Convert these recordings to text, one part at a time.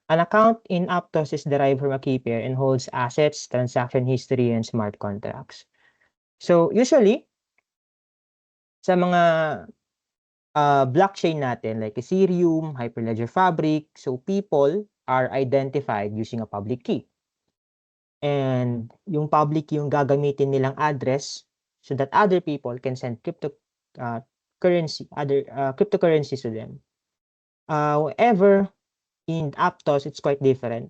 An account in Aptos is derived from a key pair and holds assets, transaction history, and smart contracts. So usually, sa mga blockchain natin like Ethereum, Hyperledger Fabric, so people are identified using a public key. And yung public key yung gagamitin nilang address so that other people can send cryptocurrencies to them. However, in Aptos, it's quite different.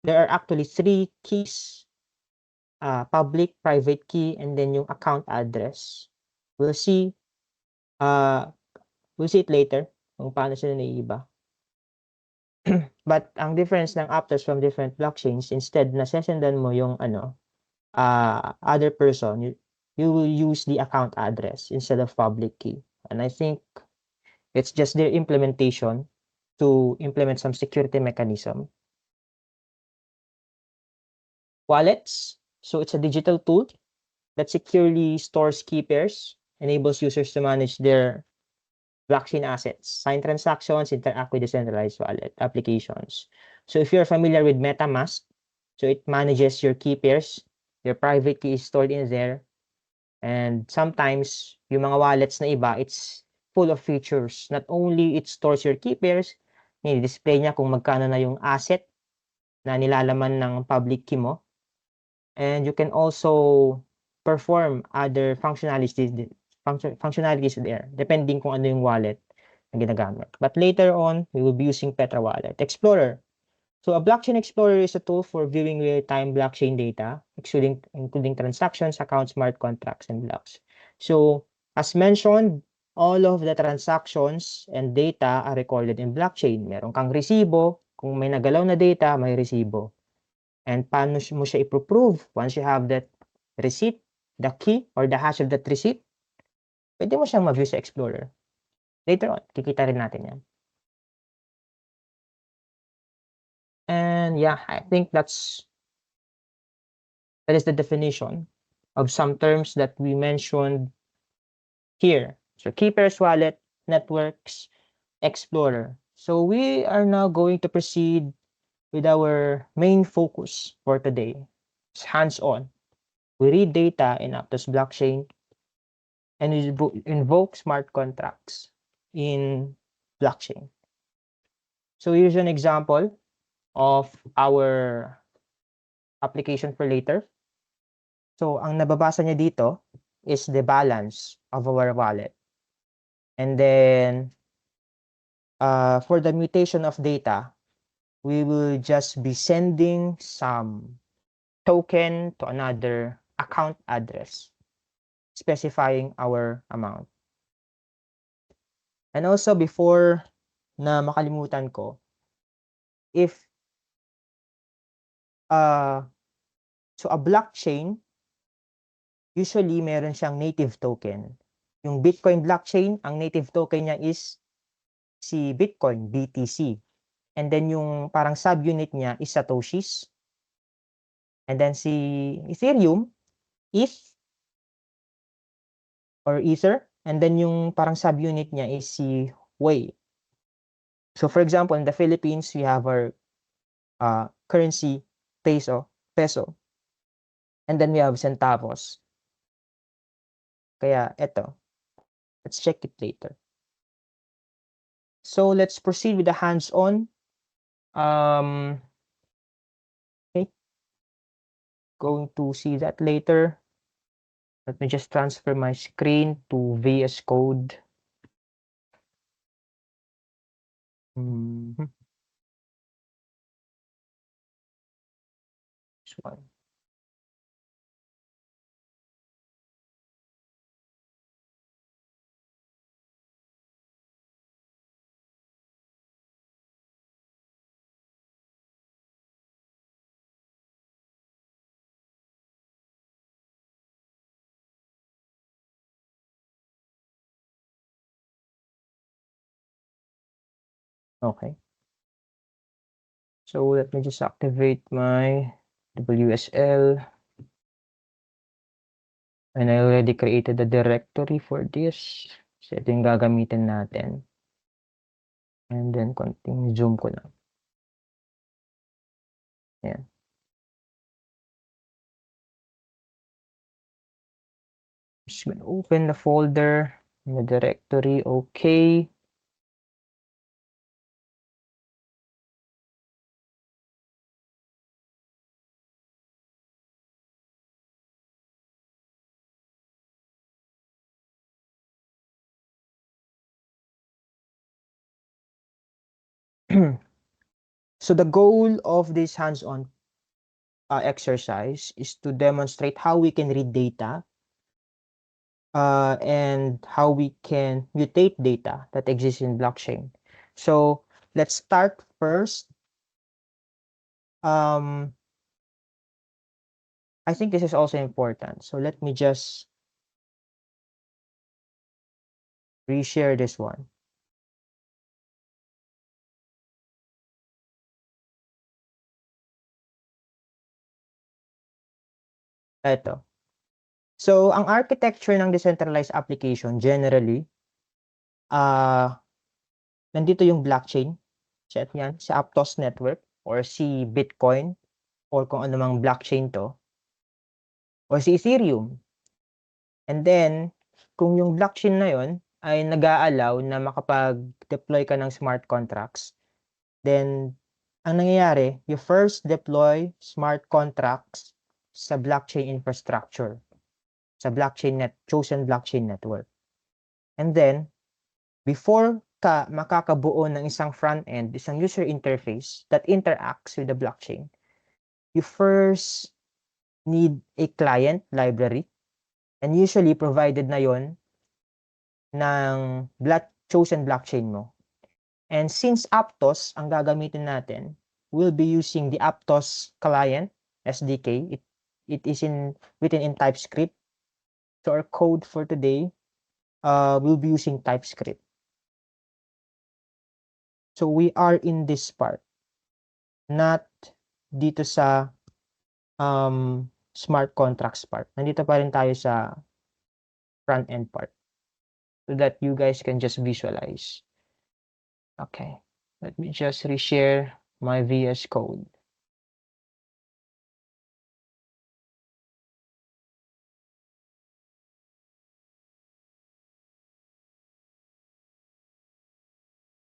There are actually 3 keys, public, private key, and then yung account address. We'll see it later kung paano sila naiiba. But ang difference ng Aptos from different blockchains, instead na sesendan mo yung other person, you will use the account address instead of public key. And I think it's just their implementation to implement some security mechanism. Wallets. So it's a digital tool that securely stores key pairs, enables users to manage their blockchain assets, sign transactions, interact with decentralized wallet applications. So if you're familiar with MetaMask, so it manages your key pairs, your private key is stored in there, and sometimes yung mga wallets na iba, it's full of features. Not only it stores your key pairs, i-display niya kung magkano na yung asset na nilalaman ng public key mo. And you can also perform other functionalities there, depending kung ano yung wallet na ginagamit. But later on, we will be using Petra Wallet. Explorer. So a blockchain explorer is a tool for viewing real-time blockchain data, including transactions, accounts, smart contracts, and blocks. So as mentioned, all of the transactions and data are recorded in blockchain. Meron kang resibo. Kung may nagalaw na data, may resibo. And paano mo siya i-prove? Once you have that receipt, the key or the hash of that receipt, pwede mo siyang ma-view sa Explorer. Later on, kikita rin natin yan. And yeah, I think that is the definition of some terms that we mentioned here. So key pairs wallet, networks, Explorer. So we are now going to proceed with our main focus for today. It's hands-on. We read data in Aptos blockchain and we invoke smart contracts in blockchain. So here's an example of our application for later. So ang nababasa niya dito is the balance of our wallet. And then for the mutation of data, we will just be sending some token to another account address, specifying our amount. And also before na makalimutan ko, if so a blockchain, usually meron siyang native token. Yung Bitcoin blockchain, ang native token niya is si Bitcoin, BTC. And then yung parang subunit niya is Satoshis. And then si Ethereum, ETH or Ether. And then yung parang subunit niya is si Wei. So for example, in the Philippines, we have our currency, peso. And then we have centavos. Kaya eto, let's check it later. So let's proceed with the hands-on. Okay. Going to see that later. Let me just transfer my screen to VS Code. This one. Okay. So let me just activate my WSL. And I already created a directory for this. So ito yung gagamitin natin. And then konting zoom ko lang. Ayan. Just gonna open the folder in the directory. Okay. So the goal of this hands-on exercise is to demonstrate how we can read data and how we can mutate data that exists in blockchain. So let's start first. I think this is also important. So let me just reshare this one. Eto. So ang architecture ng decentralized application generally, nandito yung blockchain, set yan, si Aptos network or si Bitcoin or kung ano mang blockchain to or si Ethereum. And then, kung yung blockchain na yon ay nag-a-allow na makapag-deploy ka ng smart contracts, then ang nangyayari, you first deploy smart contracts sa blockchain infrastructure, sa chosen blockchain network. And then, before ka makakabuo ng isang front-end, isang user interface that interacts with the blockchain, you first need a client library, and usually provided na yon ng chosen blockchain mo. And since Aptos ang gagamitin natin, we'll be using the Aptos client SDK. It is written in TypeScript. So our code for today, we'll be using TypeScript. So we are in this part, not dito sa smart contracts part. Nandito pa rin tayo sa front end part so that you guys can just visualize. Okay, let me just reshare my VS Code.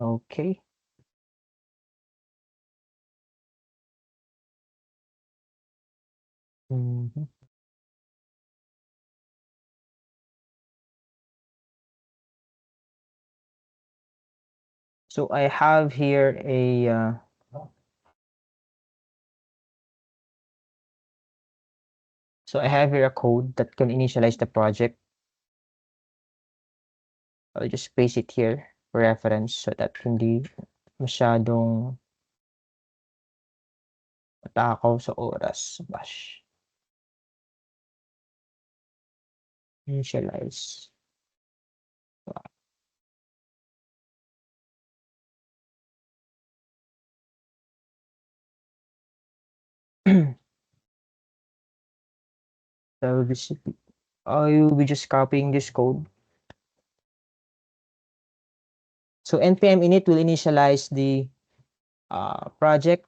Okay. Mhm. So I have here a code that can initialize the project. I'll just paste it here for reference so that hindi masyadong matakaw sa oras. Bash. Initialize. So I will be just copying this code. So npm init will initialize the project,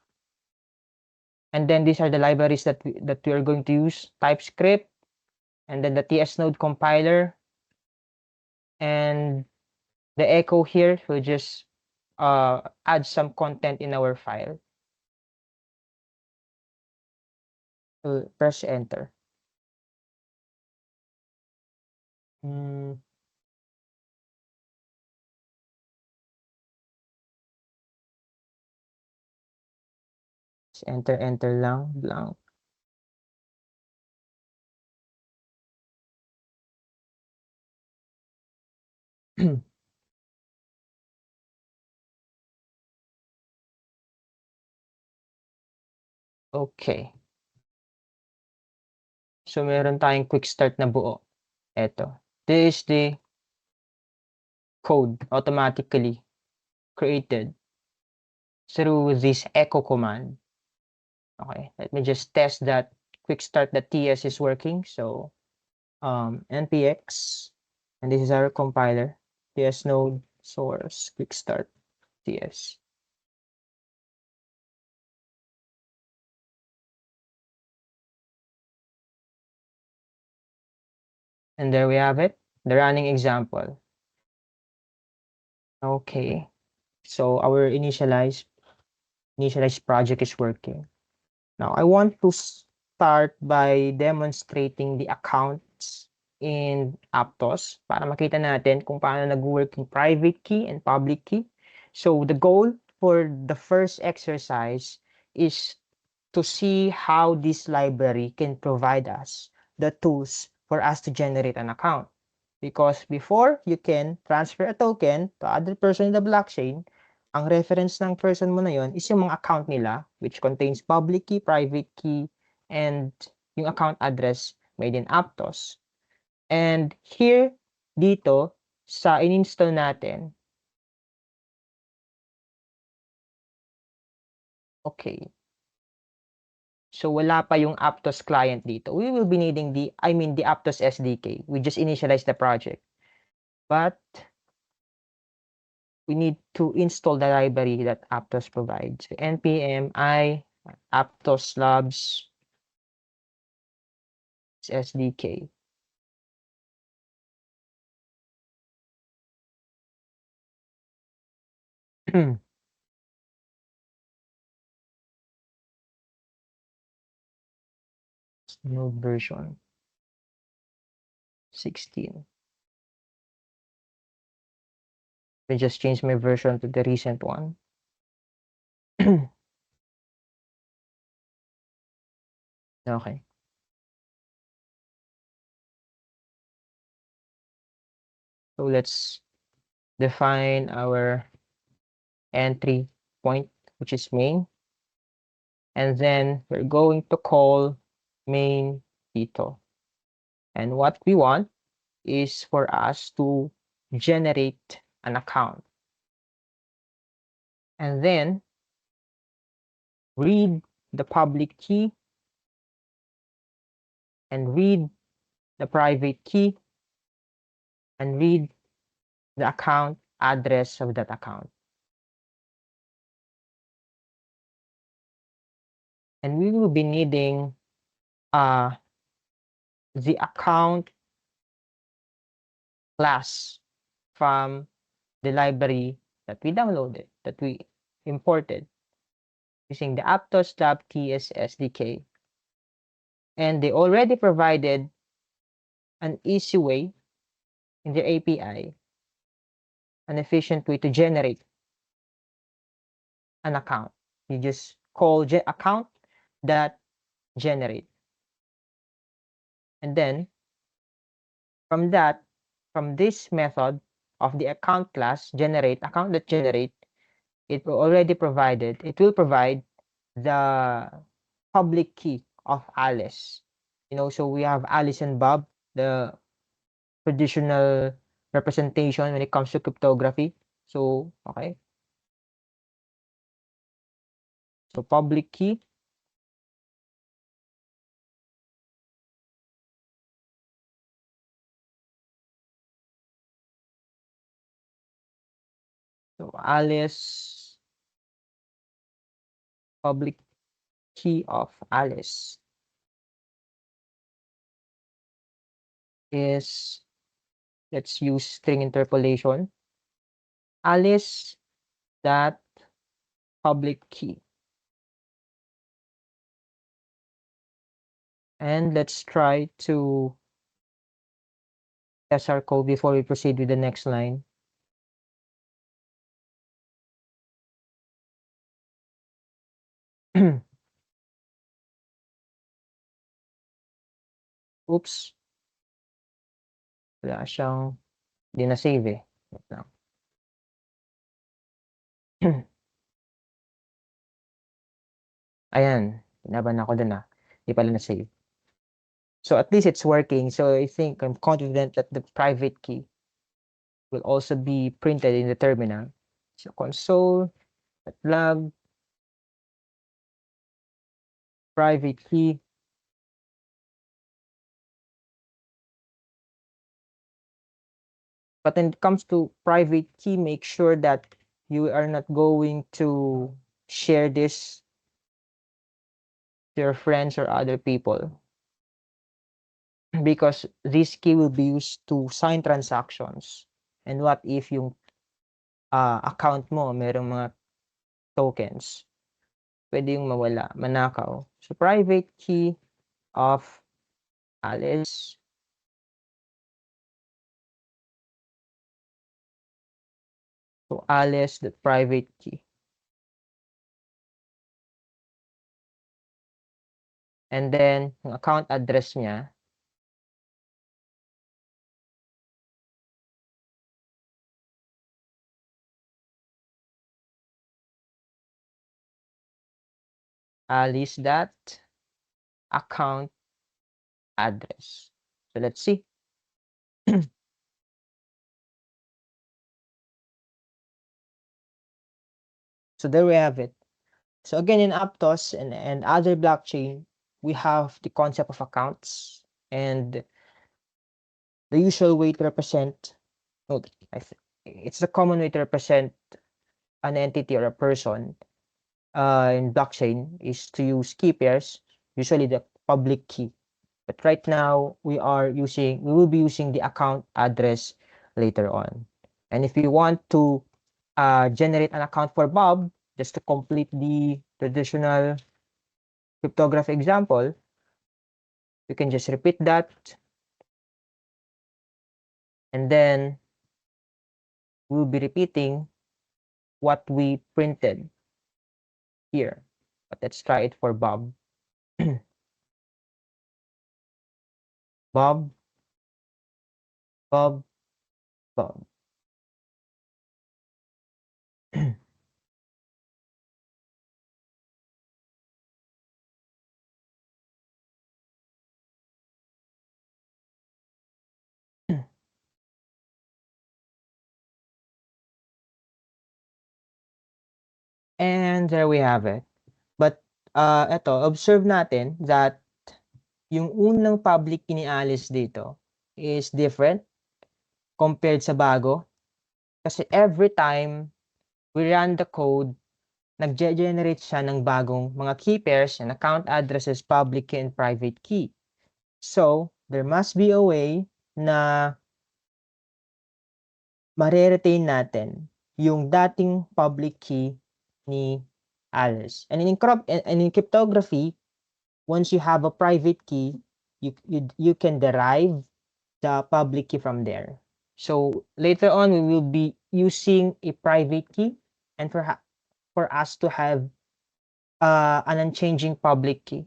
and then these are the libraries that we are going to use: TypeScript, and then the TS Node compiler, and the echo here will just add some content in our file. So press enter. Enter lang, blank. Okay. So meron tayong quick start na buo. Ito. This is the code automatically created through this echo command. Okay, let me just test that quick start that TS is working. So npx, and this is our compiler, TS node source quick start TS. And there we have it, the running example. Okay, so our initialized project is working. Now, I want to start by demonstrating the accounts in Aptos para makita natin kung paano nag-work yung private key and public key. So, the goal for the first exercise is to see how this library can provide us the tools for us to generate an account. Because before you can transfer a token to other person in the blockchain, ang reference ng person mo na yon is yung mga account nila, which contains public key, private key, and yung account address made in Aptos. And here, dito, sa in-install natin, okay, so wala pa yung Aptos client dito. We will be needing the Aptos SDK. We just initialize the project. But we need to install the library that Aptos provides. npm I Aptos Labs SDK. No version 16. I just change my version to the recent one. Okay. So let's define our entry point, which is main. And then we're going to call main dito. And what we want is for us to generate an account. And then read the public key and read the private key and read the account address of that account. And we will be needing the account class from the library that we downloaded, that we imported using the Aptos Lab TS SDK. And they already provided an easy way in their API, an efficient way to generate an account. You just call account that generate. And then from this method of the account class generate, account that generate, it will provide the public key of Alice. So we have Alice and Bob, the traditional representation when it comes to cryptography. So, okay. So public key. So Alice, public key of Alice is, let's use string interpolation. Alice that public key. And let's try to test our code before we proceed with the next line. Oops. Wala siyang, hindi na save eh. Wait lang. Ayan, laban ako dun Hindi pala na save. So at least it's working. So I think I'm confident that the private key will also be printed in the terminal. So console.log private key. But when it comes to private key, make sure that you are not going to share this to your friends or other people. because this key will be used to sign transactions. And what if yung account mo merong mga tokens? Pwede yung mawala, manakaw. So private key of Alice. So Alice, the private key. And then, yung account address niya, Alice dot account address. So let's see. So there we have it. So again, in Aptos and other blockchain, we have the concept of accounts and the usual way to represent, no, it's the common way to represent an entity or a person in blockchain is to use key pairs, usually the public key. But right now, we will be using the account address later on. And if you want to generate an account for Bob, just to complete the traditional cryptography example, you can just repeat that. And then we'll be repeating what we printed here. But let's try it for Bob. Bob, Bob, Bob. And there we have it. But eto, observe natin that yung unang public key ni Alice dito is different compared sa bago. Kasi every time we run the code, nag-generate siya ng bagong mga key pairs and account addresses, public key and private key. So, there must be a way na mare-retain natin yung dating public key ni Alice. And in cryptography, once you have a private key, you can derive the public key from there. So later on, we will be using a private key and for us to have an unchanging public key.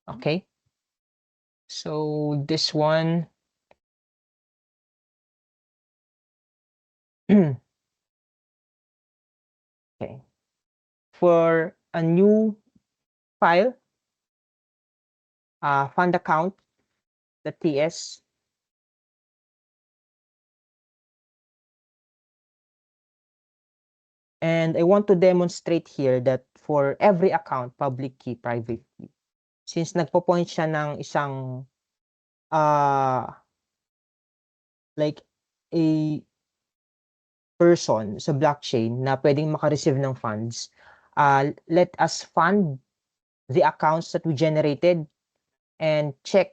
Okay. So this one, okay. For a new file, fund account, the TS. And I want to demonstrate here that for every account, public key, private key. Since nagpo-point siya ng isang like a person sa blockchain na pwedeng maka-receive ng funds, let us fund the accounts that we generated and check.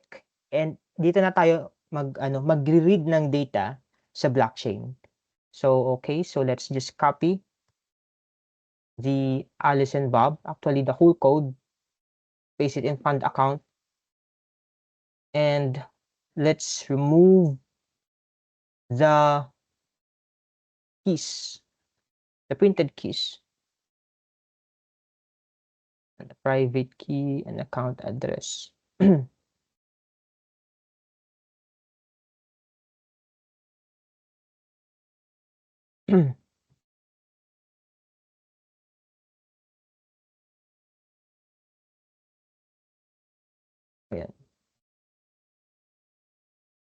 And dito na tayo magre-read ng data sa blockchain. So, okay. So, let's just copy the Alice and Bob. Actually, the whole code. Paste it in fund account. And let's remove the keys, the printed keys. The private key and account address. Ayan.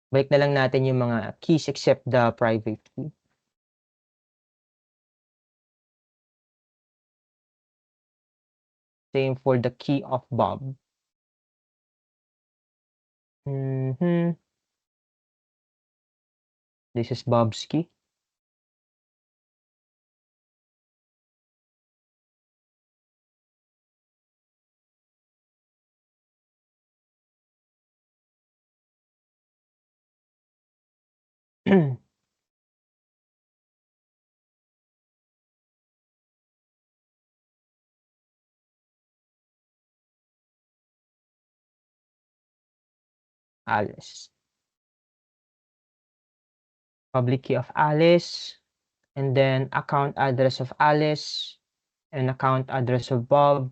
Balik na lang natin yung mga keys except the private key. Same for the key of Bob. This is Bob's key. Alice. Public key of Alice, and then account address of Alice, and account address of Bob.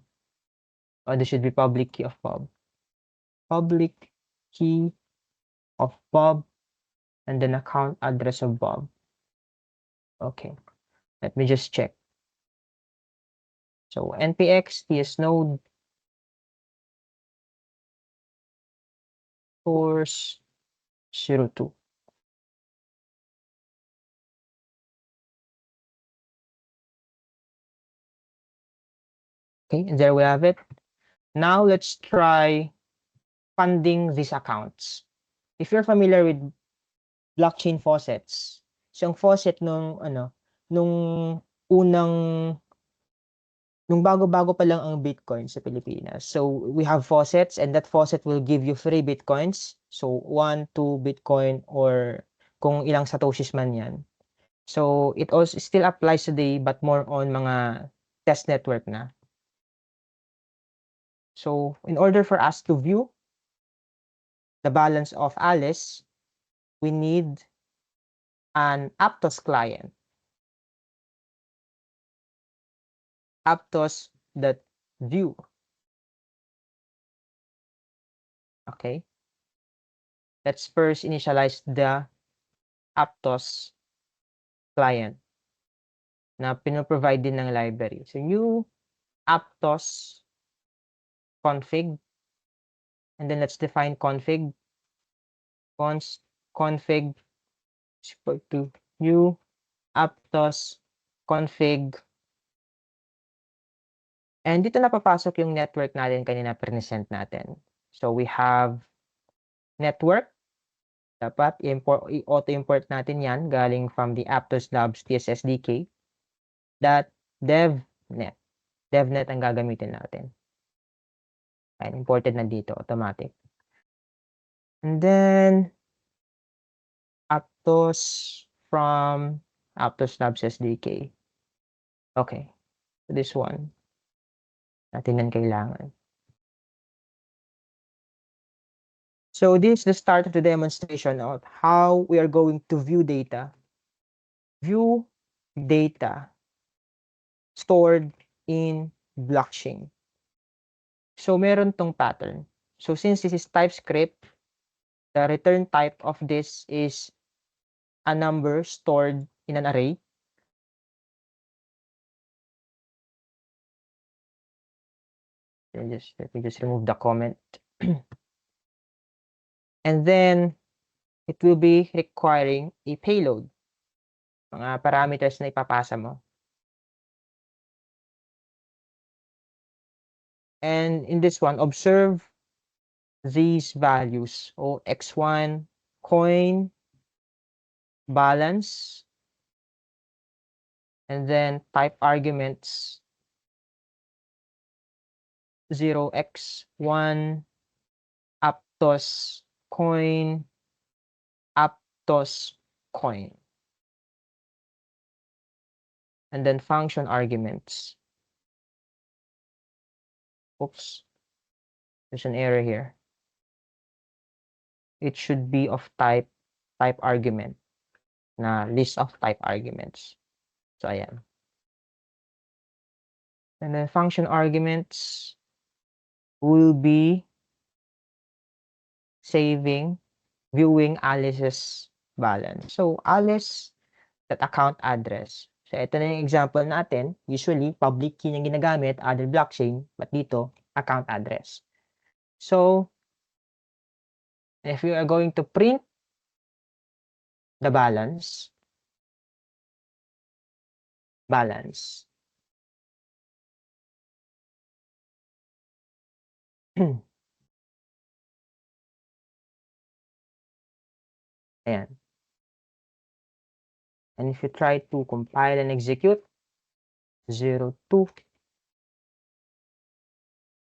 Or this should be public key of Bob. Public key of Bob, and then account address of Bob. Okay, let me just check. So npx tsnode source 02. Okay, and there we have it. Now let's try funding these accounts. If you're familiar with blockchain faucets, so yung faucet nung unang nung bago-bago pa lang ang Bitcoin sa Pilipinas. So we have faucets, and that faucet will give you free Bitcoins. So 1, 2 Bitcoin, or kung ilang satoshis man yan. So it also still applies today, but more on mga test network na. So in order for us to view the balance of Alice, we need an Aptos client. Aptos.view. Okay. Let's first initialize the Aptos client na pinoprovide din ng library. So new Aptos config, and then let's define config. Const config is equal to new Aptos config. And dito na papasok yung network natin kanina present natin. So we have network. Dapat i-auto-import natin yan galing from the Aptos Labs TSSDK. .devnet. Devnet ang gagamitin natin. Ayan, imported na dito, automatic. And then, Aptos from Aptos Labs SDK. Okay, so this one. Natin yan kailangan. So this is the start of the demonstration of how we are going to view data. View data stored in blockchain. So meron tong pattern. So since this is TypeScript, the return type of this is a number stored in an array. Let me just remove the comment. And then it will be requiring a payload. Mga parameters na ipapasa mo. And in this one, observe these values. O x1 coin balance, and then type arguments 0x1 Aptos coin Aptos coin, and then function arguments. Oops, there's an error here. It should be of type argument, na list of type arguments. So ayan. And then function arguments will be viewing Alice's balance. So Alice, that account address. So ito na yung example natin. Usually, public key yung ginagamit, other blockchain, but dito, account address. So, if you are going to print the balance, ayan. And if you try to compile and execute, 02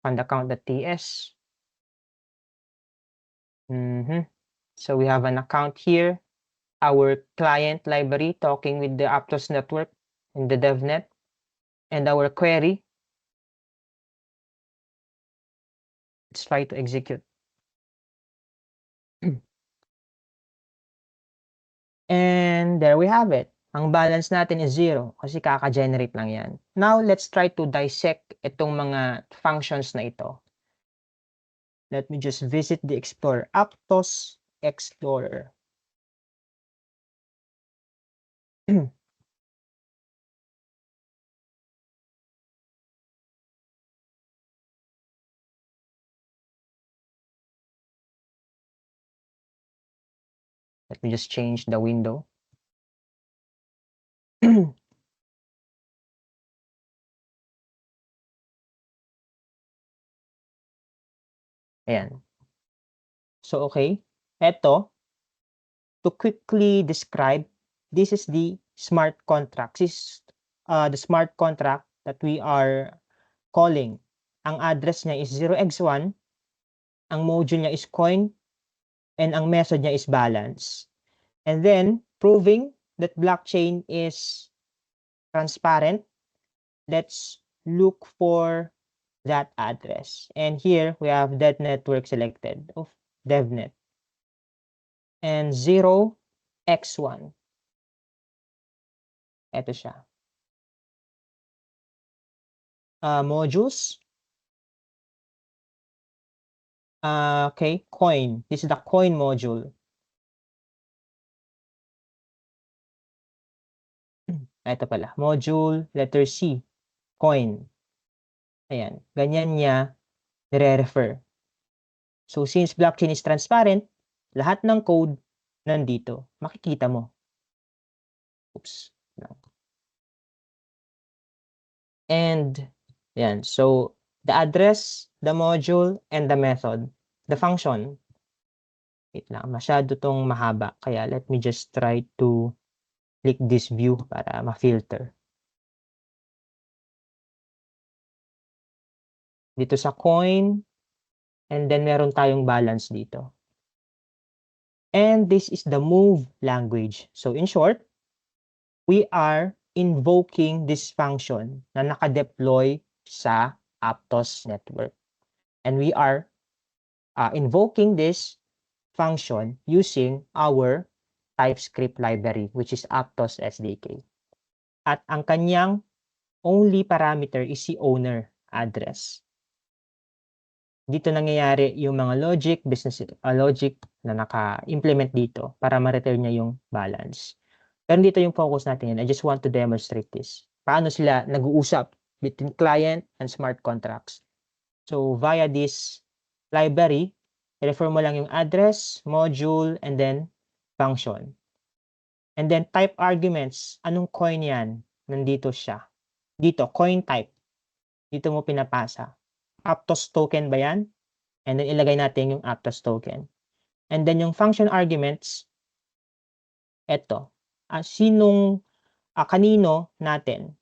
fund account.ts. So we have an account here. our client library talking with the Aptos network in the DevNet, and our query. Let's try to execute. And there we have it. Ang balance natin is 0 kasi kaka-generate lang yan. Now, let's try to dissect itong mga functions na ito. Let me just visit the Explorer. Aptos Explorer. Let me just change the window. Ayan. So, okay. Ito, to quickly describe, this is the smart contract. This is the smart contract that we are calling. Ang address niya is 0x1, ang module niya is coin, and ang method niya is balance. And then, proving that blockchain is transparent, let's look for that address. And here, we have that network selected of DevNet. And 0x1. Ito siya. Modules. Okay, coin. This is the coin module. Ito pala. Module, letter C. Coin. Ayan. Ganyan niya nire-refer. So, since blockchain is transparent, lahat ng code nandito. Makikita mo. Oops. And, yan. So, the address, the module, and the method. The function. Wait lang. Masyado tong mahaba. Kaya let me just try to click this view para ma-filter. Dito sa coin, and then meron tayong balance dito. And this is the move language. So in short, we are invoking this function na naka-deploy sa Aptos network. And we are invoking this function using our TypeScript library, which is Aptos SDK. At ang kanyang only parameter is si owner address. Dito nangyayari yung mga logic, business logic na naka-implement dito para ma-return niya yung balance. Pero dito yung focus natin yun. I just want to demonstrate this. Paano sila nag-uusap between client and smart contracts. So, via this library, i-refer mo lang yung address, module, and then function. And then type arguments. Anong coin yan? Nandito siya. Dito, coin type. Dito mo pinapasa. Aptos token ba yan? And then ilagay natin yung Aptos token. And then yung function arguments, eto. Kanino natin?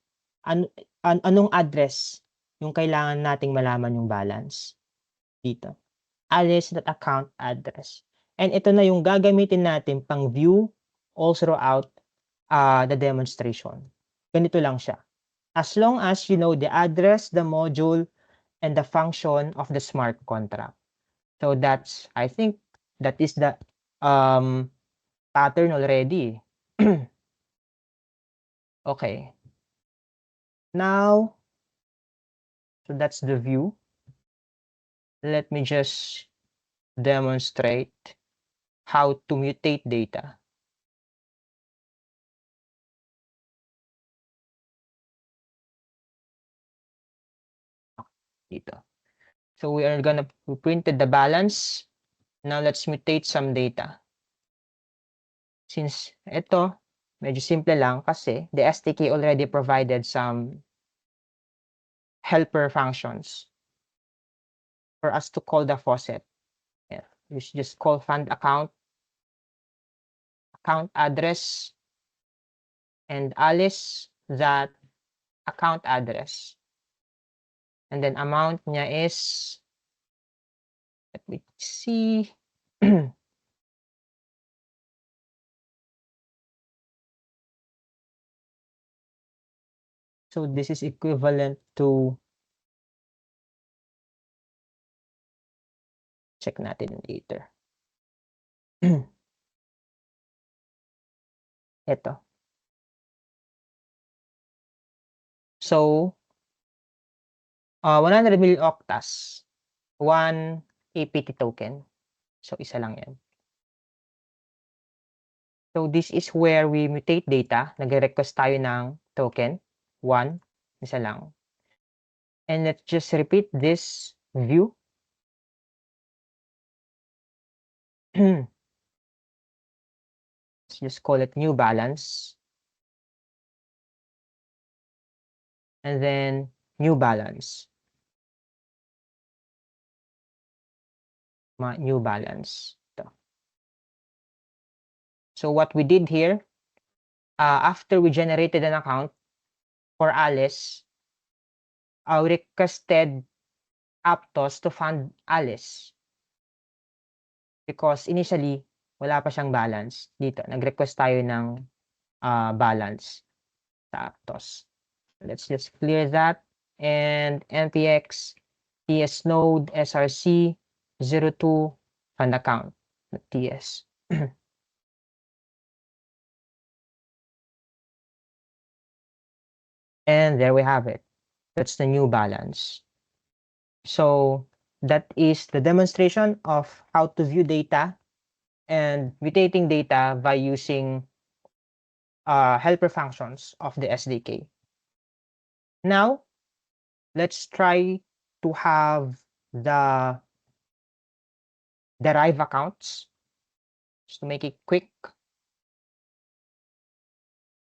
Anong address yung kailangan nating malaman yung balance? Dito. Alice.account address. And ito na yung gagamitin natin pang view all throughout the demonstration. Ganito lang siya. As long as you know the address, the module, and the function of the smart contract. So that's, I think, that is the pattern already. Okay. Now, so that's the view. Let me just demonstrate how to mutate data. Dito. So we printed the balance. Now let's mutate some data. Since ito, medyo simple lang kasi the SDK already provided some helper functions for us to call the faucet. Yeah. You should just call fund account address, and Alice that account address. And then amount niya is, let me see. So this is equivalent to, check natin later. Ito. So, 100 million octas, 1 APT token. So, isa lang yan. So, this is where we mutate data. Nag-request tayo ng token, 1, isa lang. And let's just repeat this view. Let's just call it new balance. And then new balance. New balance. Ito. So what we did here, after we generated an account for Alice, we requested Aptos to fund Alice. Because initially, wala pa siyang balance. Dito, nag-request tayo ng balance sa Aptos. Let's just clear that. And npx ts node src 02 fund account ts. And there we have it. That's the new balance. So that is the demonstration of how to view data and mutating data by using helper functions of the SDK. Now, let's try to have the derive accounts. Just to make it quick,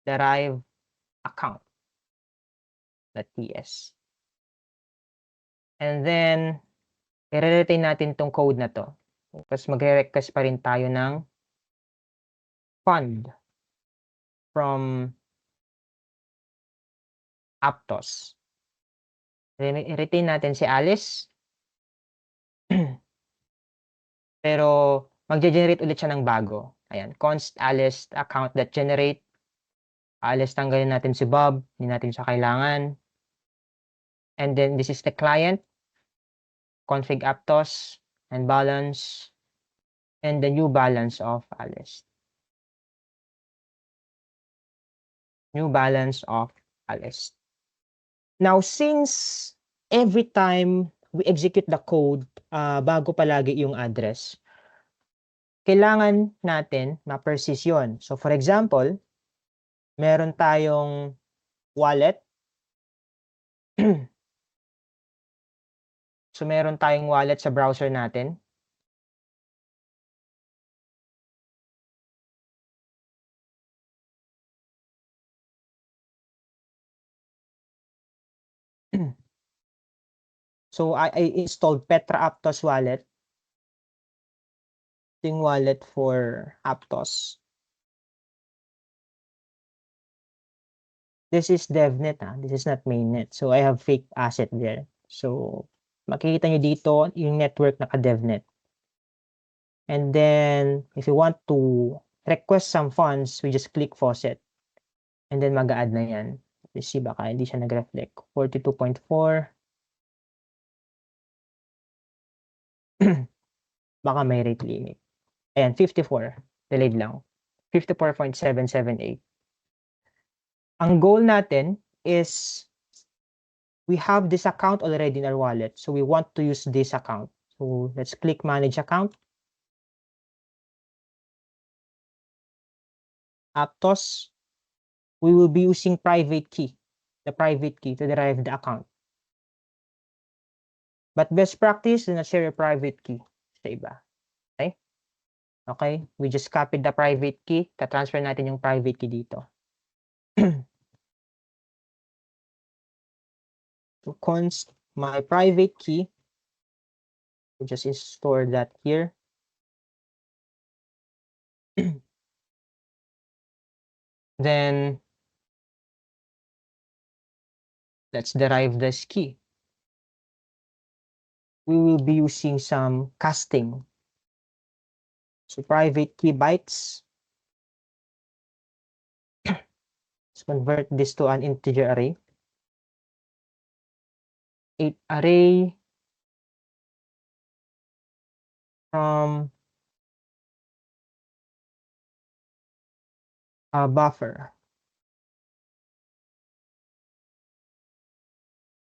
derive account .ts. And then, i-retain natin tong code na to. Tapos magre-request pa rin tayo ng fund from Aptos. I-retain natin si Alice. Pero magge-generate ulit siya ng bago. Ayan, const Alice account.generate. Alice, tanggalin natin si Bob. Hindi natin siya kailangan. And then this is the client. Config Aptos and balance. And the new balance of Alice. New balance of Alice. Now, since every time we execute the code, bago palagi yung address, kailangan natin ma-persist yun. So, for example, meron tayong wallet. So, meron tayong wallet sa browser natin. So, I installed Petra Aptos wallet. Yung wallet for Aptos. This is DevNet. This is not mainnet. So, I have fake asset there. So, makikita nyo dito yung network naka-DevNet. And then, if you want to request some funds, we just click faucet. And then, mag-a-add na yan. Let's see, baka hindi siya nag-reflect. 42.4. Baka may rate limit. Ayan, 54. Delayed lang. 54.778. Ang goal natin is we have this account already in our wallet. So we want to use this account. So let's click manage account. Aptos. We will be using private key. The private key to derive the account. But best practice, do not share your private key sa iba. Okay? Okay? We just copied the private key. Ta-transfer natin yung private key dito. So const my private key. We just store that here. Then let's derive this key. We will be using some casting. So private key bytes. Let's convert this to an integer array. 8 array from a buffer,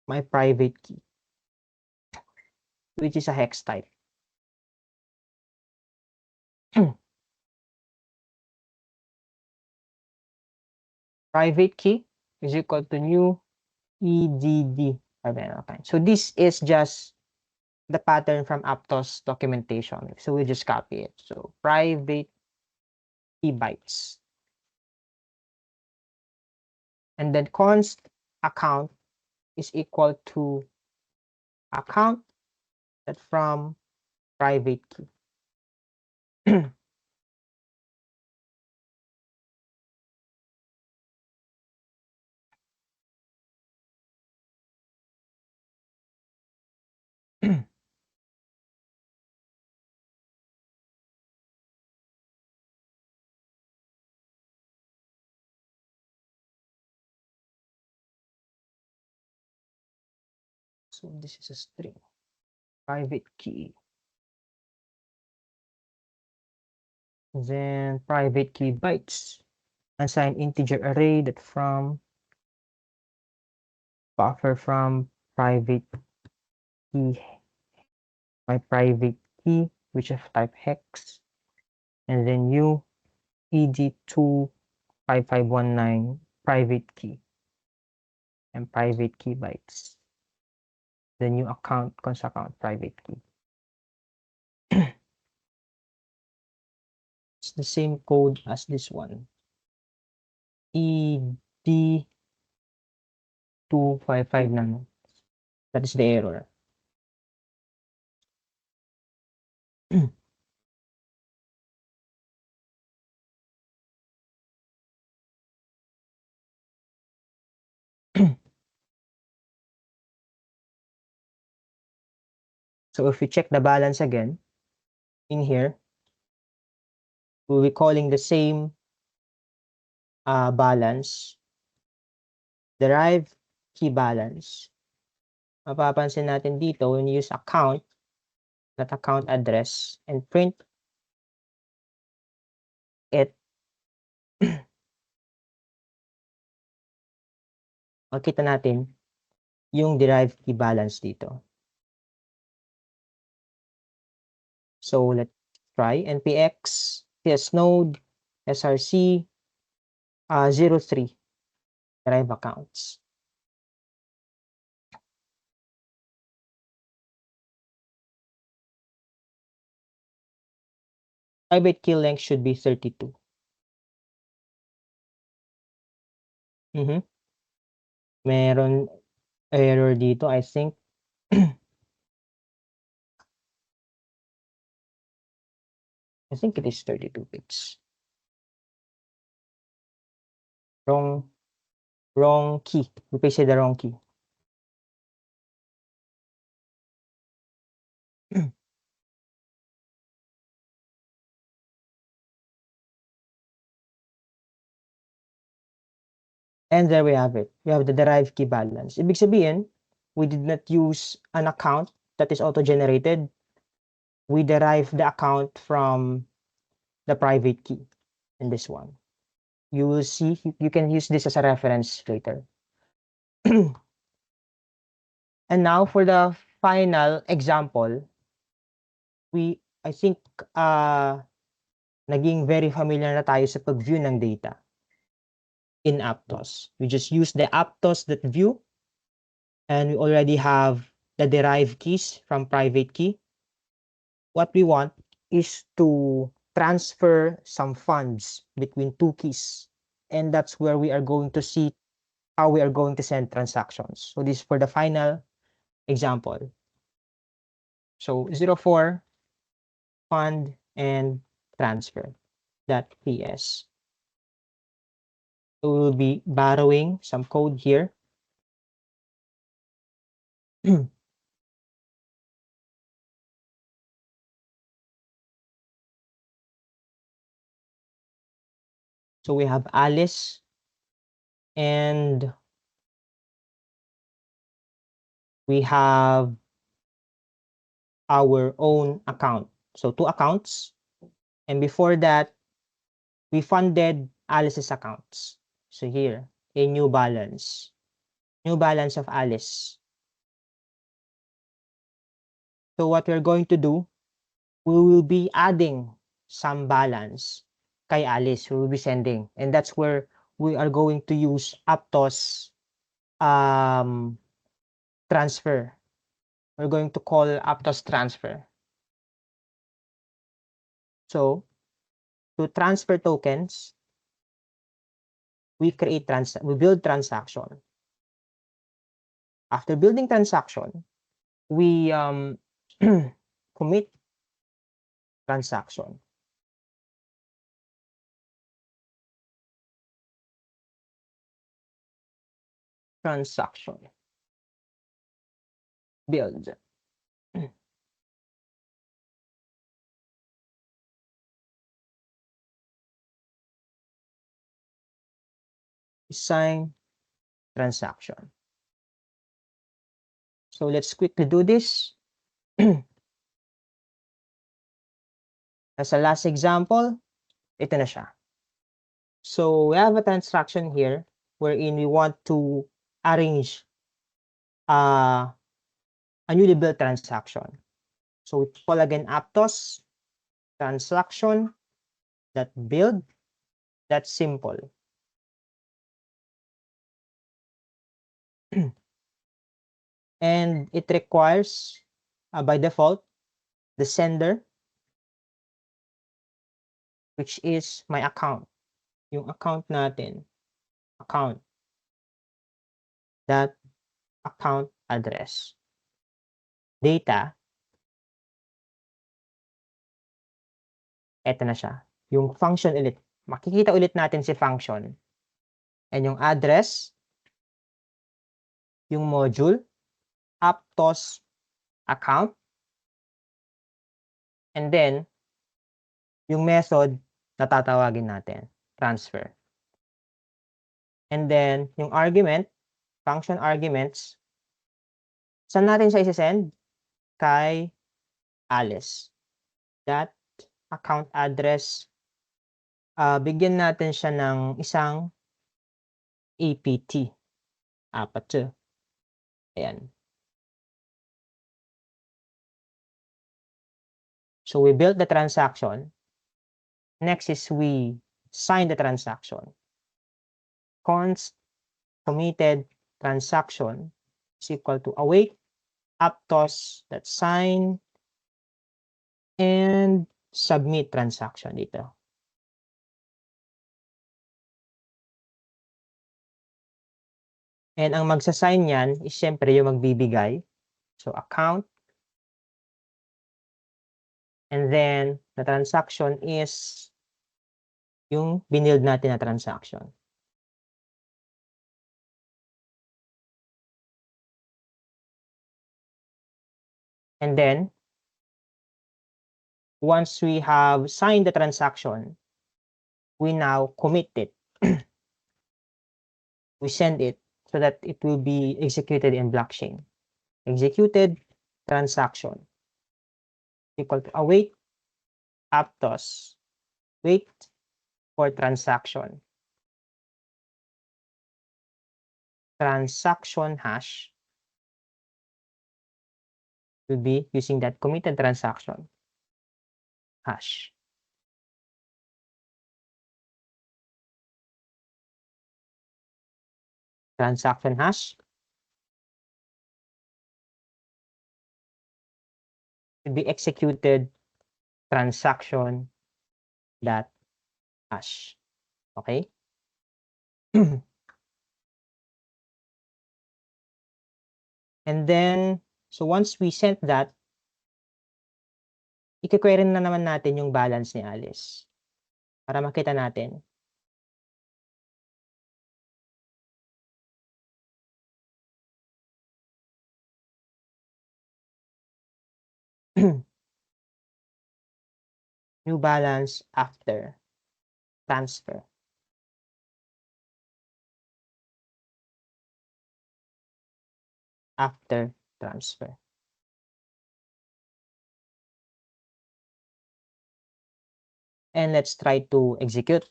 my private key, which is a hex type. Private key is equal to new EDD. Okay. So this is just the pattern from Aptos documentation. So we'll just copy it. So private key bytes. And then const account is equal to account that from private key. So this is a string, private key. Then private key bytes. Assign integer array that from buffer from private key, my private key, which is type hex, and then new ed25519 private key and private key bytes. The new account, const account private key. It's the same code as this one. ed2559. That is the error. So if we check the balance again, in here, we'll be calling the same balance, derive key balance. Mapapansin natin dito, when you use account, that account address, and print it, makita natin yung derived key balance dito. So let's try npx tsnode src 03 derive accounts. Private key length should be 32. Meron error dito, I think. I think it is 32 bits. Wrong key. We pasted the wrong key. And there we have it. We have the derived key balance. Ibig sabihin, we did not use an account that is auto-generated. We derived the account from the private key in this one. You will see, you can use this as a reference later. And now for the final example, I think, naging very familiar na tayo sa pag-view ng data in Aptos. We just use the aptos.view and we already have the derived keys from private key. What we want is to transfer some funds between two keys. And that's where we are going to see how we are going to send transactions. So this is for the final example. So 04 fund and transfer .ps. So we'll be borrowing some code here. So we have Alice and we have our own account. So 2 accounts. And before that, we funded Alice's accounts. So here, a new balance. New balance of Alice. So what we're going to do, we will be adding some balance kay Alice. We will be sending. And that's where we are going to use Aptos transfer. We're going to call Aptos transfer. So to transfer tokens, we build transaction. After building transaction, we commit transaction. Transaction. Build. Sign transaction. So let's quickly do this. As a last example, ito na siya. So we have a transaction here wherein we want to arrange a newly built transaction. So we call again Aptos transaction that build. That's simple. And it requires by default the sender, which is my account. Yung account natin. Account. That account address. Data. Eto na siya. Yung function ulit. Makikita ulit natin si function. And yung address, yung module, Aptos account, and then, yung method na tatawagin natin, transfer. And then, yung argument, function arguments, saan natin siya isi-send? Kay Alice. That account address, bigyan natin siya ng isang APT. Apat siya. Ayan. So we built the transaction. Next is we sign the transaction. Const committed transaction is equal to await Aptos that sign and submit transaction dito. And ang magsasign niyan is syempre yung magbibigay. So account. And then the transaction is yung binild natin na transaction. And then, once we have signed the transaction, we now commit it. We send it so that it will be executed in blockchain. Executed transaction equal to await Aptos. Wait for transaction. Transaction hash will be using that committed transaction hash. Transaction hash will be executed transaction that hash. Okay? And then, so once we sent that, i-query na naman natin yung balance ni Alice para makita natin. New balance after transfer. After transfer. And let's try to execute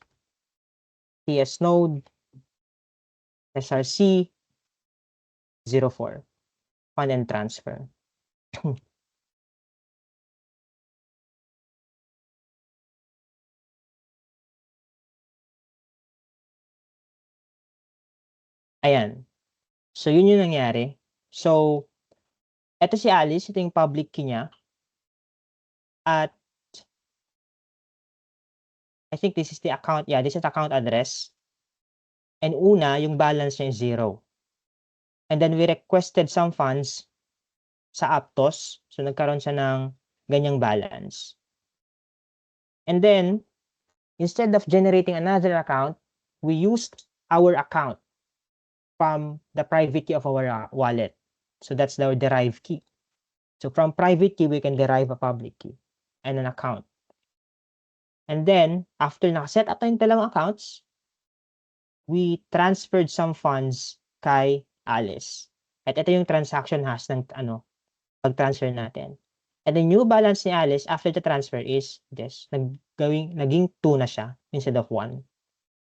TS node SRC 04 fund and transfer. Ayan. So, yun yung nangyari. So, eto si Alice, ito yung public key niya. At I think this is the account. Yeah, this is the account address. And una, yung balance niya is 0. And then we requested some funds sa Aptos. So, nagkaroon siya ng ganyang balance. And then, instead of generating another account, we used our account from the private key of our wallet. So, that's our derived key. So, from private key, we can derive a public key and an account. And then, after nakaset up tayong dalawang accounts, we transferred some funds kay Alice. At ito yung transaction hash ng pag-transfer natin. And the new balance ni Alice after the transfer is this. Naging 2 na siya instead of 1.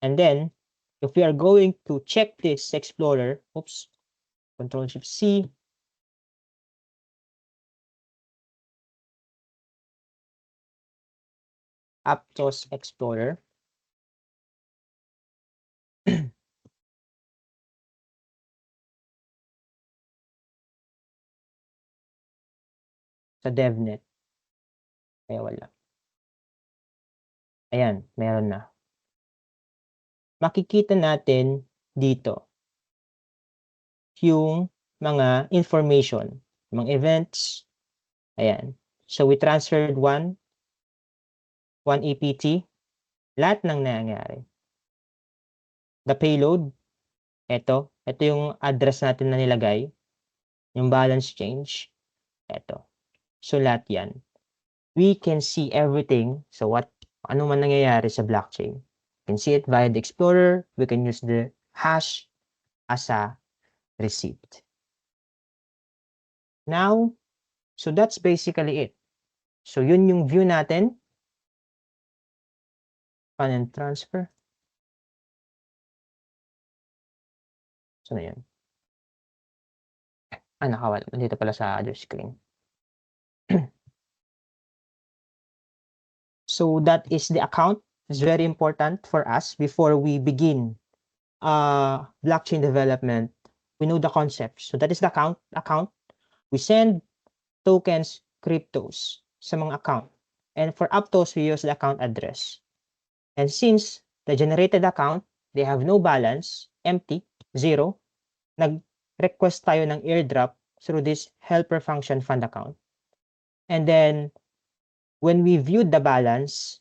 And then, if we are going to check this Explorer, oops, Control-Shift-C, Aptos Explorer, sa DevNet. Kaya wala. Ayan, meron na. Makikita natin dito yung mga information, mga events. Ayan. So, we transferred one EPT. Lahat ng nangyari. The payload, ito yung address natin na nilagay. Yung balance change, ito. So, lahat yan. We can see everything. So, ano man nangyayari sa blockchain. We can see it via the Explorer. We can use the hash as a receipt. Now, so that's basically it. So, yun yung view natin. Fund and transfer. So, na yun. Nakawala. Dito pala sa other screen. So, that is the account. It's very important for us before we begin blockchain development. We know the concept. So, that is the account. We send tokens, cryptos sa mga account. And for Aptos, we use the account address. And since the generated account, they have no balance, empty, 0, nag-request tayo ng airdrop through this helper function fund account. And then, when we viewed the balance,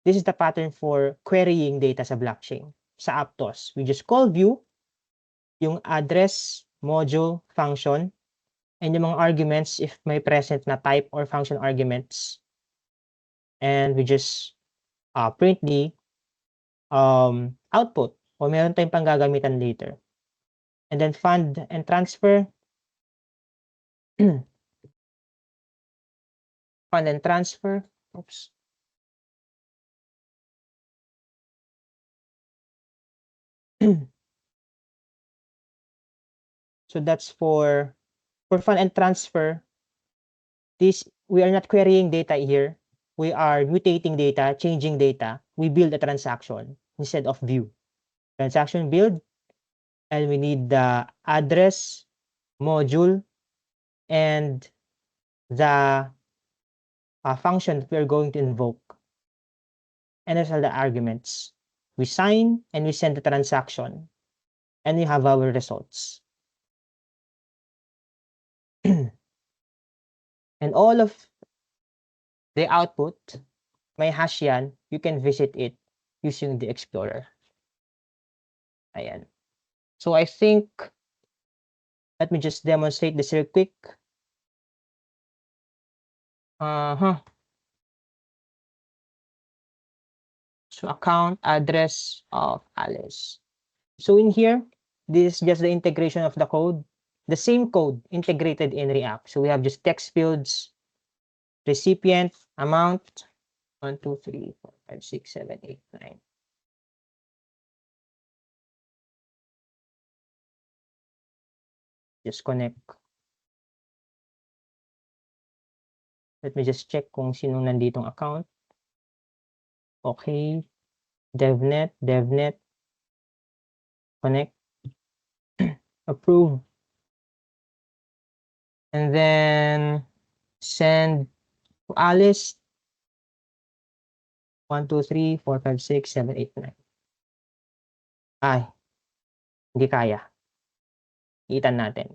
this is the pattern for querying data sa blockchain. Sa Aptos, we just call view, yung address, module, function, and yung mga arguments if may present na type or function arguments. And we just print the output o meron tayong panggagamitan later. And then fund and transfer. Fund and transfer. Oops. So that's for fund and transfer. We are not querying data here. We are mutating data, changing data. We build a transaction instead of view. Transaction build, and we need the address, module, and the function that we're going to invoke. And those are the arguments. We sign and we send the transaction, and we have our results. And all of the output, may hash yan, you can visit it using the Explorer. Ayan. So I think, let me just demonstrate this real quick. So account address of Alice. So in here, this is just the integration of the code. the same code integrated in React. So we have just text fields, recipient, amount, 1, 2, 3, 4, 5, 6, 7, 8, 9. Just connect. Let me just check kung sinong nanditong account. Okay. DevNet, connect, approve. And then send to Alice. 1, 2, 3, 4, 5, 6, 7, 8, 9. Ay, hindi kaya. Itan natin.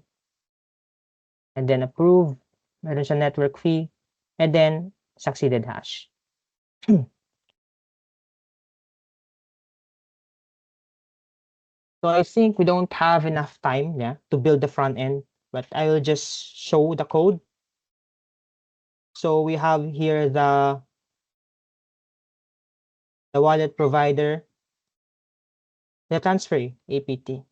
And then approve. Meron siya network fee. And then succeeded hash. So I think we don't have enough time, to build the front end, but I will just show the code. So we have here the wallet provider, the transfer APT.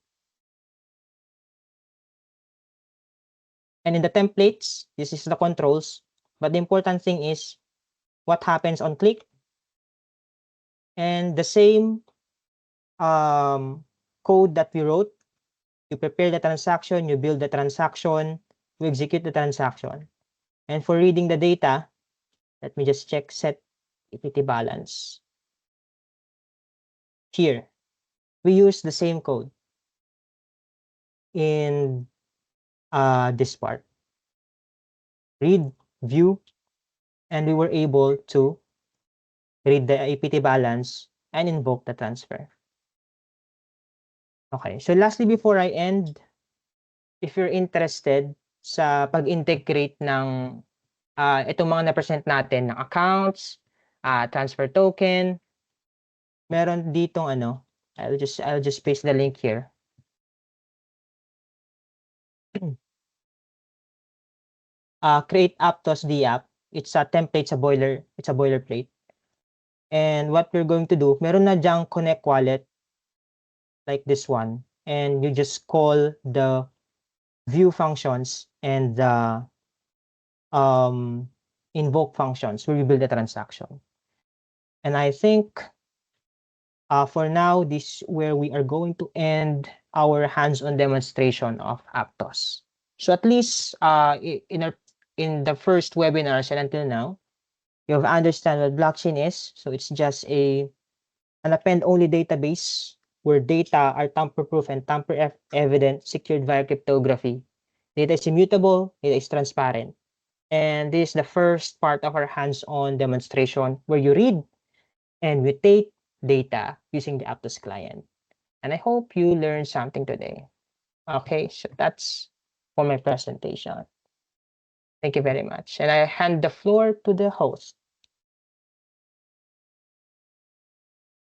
And in the templates, this is the controls. But the important thing is what happens on click. And the same code that we wrote, you prepare the transaction, you build the transaction, you execute the transaction. And for reading the data, let me just check set APT balance. Here, we use the same code in this part. Read, view, and we were able to read the APT balance and invoke the transfer. Okay, so lastly before I end, if you're interested sa pag-integrate ng itong mga na-present natin ng accounts, transfer token, meron ditong I'll just paste the link here. Create Aptos DApp. It's a template, it's a boilerplate. And what we're going to do, meron na diyang connect wallet like this one. And you just call the view functions and the invoke functions where you build the transaction. And I think for now, this is where we are going to end our hands-on demonstration of Aptos. So at least in the first webinars and until now, you have understand what blockchain is. So it's just an append-only database where data are tamper-proof and tamper-evident secured via cryptography. Data is immutable, data is transparent. And this is the first part of our hands-on demonstration where you read and mutate data using the Aptos client. And I hope you learned something today. Okay, so that's for my presentation. Thank you very much. And I hand the floor to the host.